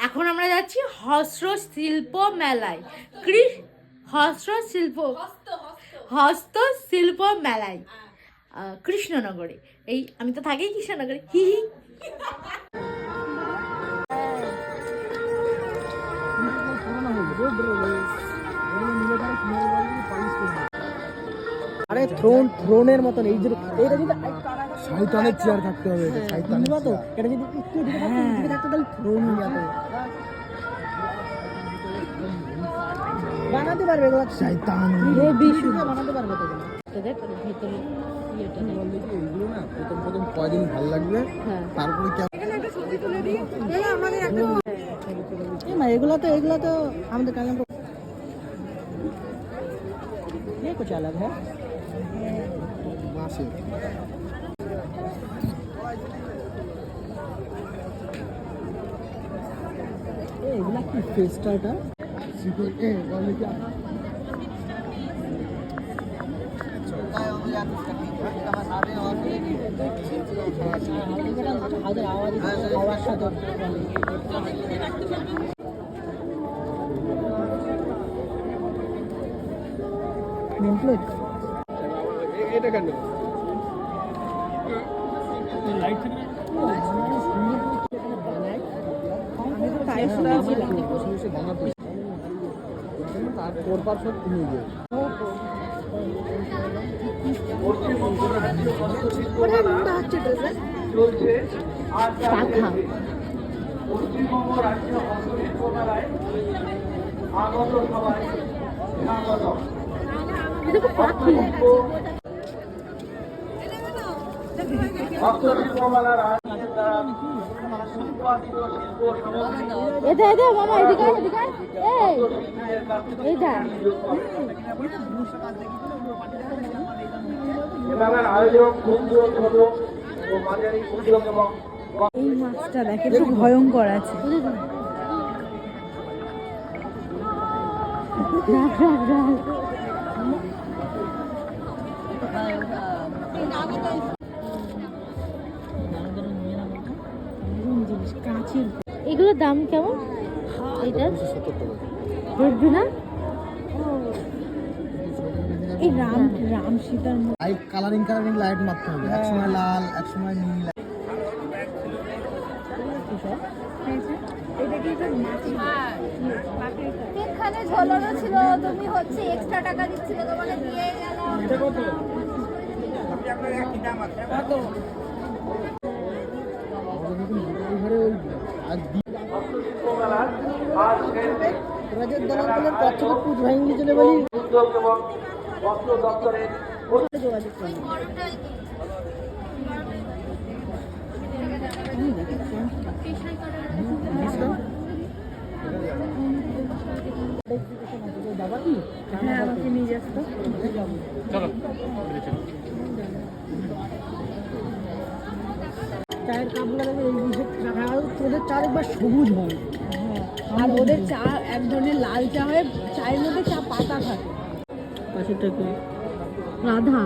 এখন আমরা যাচ্ছি হস্তশিল্প মেলায়। হস্তশিল্প মেলায় কৃষ্ণনগরে। এই আমি তো থাকি কৃষ্ণনগরে, হি হি। আরে থ্রোনের মতন এই যে এটা যদি শয়তানের চেয়ার থাকতে হবে, এটা শয়তানের তো এটা যদি একটু দিকে থাকতো তাহলে থ্রোন হয়ে যেত। বানাতে পারবে এগুলো, শয়তান বানাতে পারবে তো তোদের ভিতরে ইয়েটা নেই। এইগুলো না প্রথম কয়দিন ভালো লাগবে, তারপরে কি এখানে একটা ছবি তুলে দিই। আমাদের একটা এগুলো তো আমাদের কালাম ये कुछ अलग है मासे এগুলা কি ফেস্টাটা সিকল বলে কি আওয়াজ সাথে নেমপ্লেট এটা কেন লাইট থাকে পশ্চিমবঙ্গ রাজ্য হস্তশিল্প মেলায় আগত সবাই স্বাগত। হস্তশিল্প মেলার আয়োজন দ্বারা উৎপাদিত শিল্প মেলার আয়োজক ক্ষুদ্র ছোট ও মাঝারি উদ্যোগ এবং এই মাছটা দেখে খুব ভয়ঙ্কর আছে। এগুলোর দাম কেমন? এটা দেখবি না এই রাম সীতার লাইট কালারিং লাইট মারতে হবে, এক সময় লাল এক সময় নীল। এখানে ঝোলানো ছিল, তুমি হচ্ছে এক্সট্রা টাকা দিচ্ছিলে, তোমাকে দিয়ে গেলাম। উদ্যোগ এবং বস্ত্র দপ্তরের যোগাযোগ করুন। হ্যাঁ আমাকে নিয়ে যাস তো। চায়ের কাপগুলো তোদের চা একবার সবুজ হয়, আর ওদের চা এক ধরনের লাল চা হয়, চায়ের মধ্যে চা পাতা থাকে। পাশেরটা কি রাধা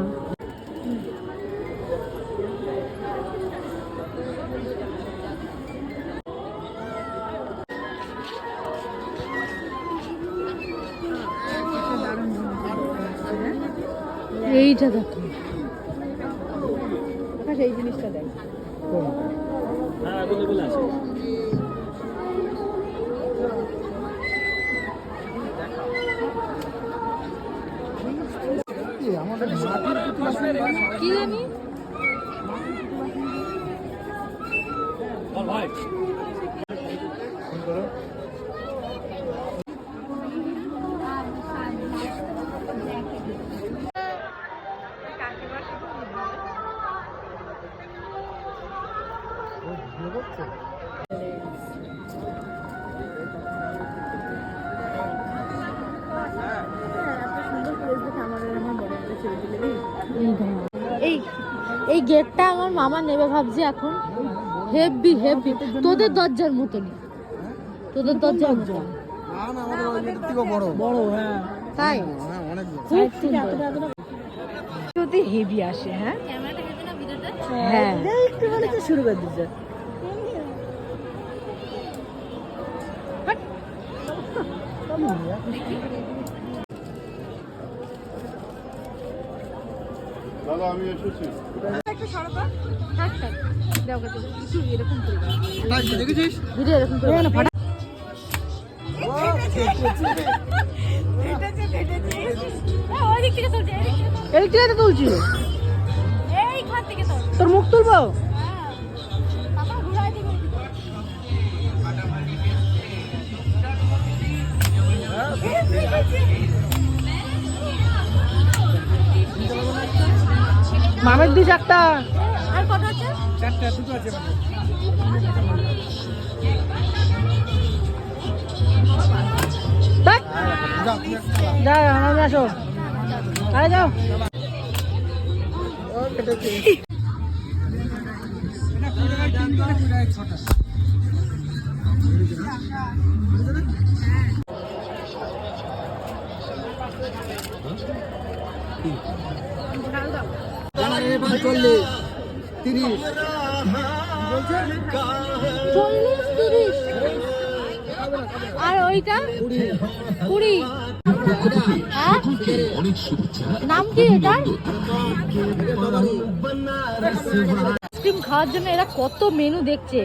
এইটা দেখো, এই জিনিসটা দেখ। কি জানি এই গেটটা আমার মামা নেবে ভাবছি এখন। হেভি হেভি, তোদের দরজার মতনই, তোদের দরজার মতো। বড় হ্যাঁ তাই অনেক যদি হেভি আসে। হ্যাঁ হ্যাঁ একটু মানে শুরু করে দিচ্ছে। দাদা আমি এসেছি। একটা সরবা থাক থাক দাও কত কিছু এরকম করে দেখেছিস? ভিডিও এরকম করে এটা যে ফেটেছে ওই দিক থেকে তুলছে এই থেকে তুলছি এই খান থেকে তোল তোর মুখ তুলবো পাপা ঘুরাই দিবে মামের দিস একটা আর কত আছে চারটা দুটো আছে দেখ যাও আমি আসো আরে যাও চল্লিশ 30 40 30 আর ওইটা 20 হ্যাঁ নাম কি এটা আইসক্রিম খাওয়ার জন্য এরা কত মেনু দেখছে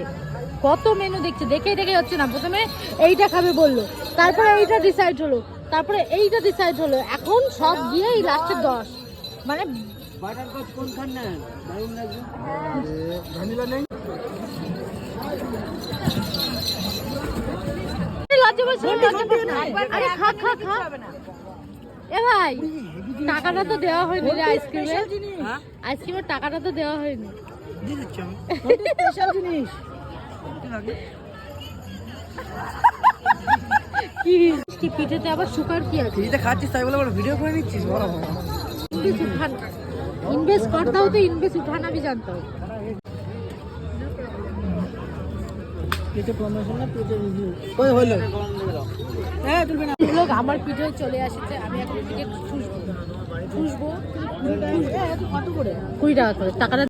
দেখে হচ্ছে না। প্রথমে এইটা খাবে বললো, তারপরে এইটা ডিসাইড হলো, তারপরে এইটা ডিসাইড হলো, এখন সব গিয়ে এই লাস্টে 10 মানে বাটারকচ কোনখান না দারুণ লাগবে ভ্যানিলা নেই লজ্জা পাচ্ছি না। আরে খা খা খা এ ভাই টাকাটা তো দেওয়া হয়নি রে আইসক্রিমের টাকাটা তো দেওয়া হয়নি। দিয়ে দিচ্ছি আমি স্পেশাল জিনিস কি পিঠেতে আবার সুগার কি আছে? ফ্রিতে খাচ্ছিস তাই বলে ভিডিও করে নিচ্ছিস বড় इन्वेस्ट करता हूँ तो इन्वेस्ट उठाना भी जानता हूँ। পেটে প্রমোশন না পেটে রিভিউ কই হলো হ্যাঁ তুলবে না লোক আমার পিঠে চলে আসছে, আমি এখন থেকে ঠুসবো কত করে 20 টাকা করে টাকাটা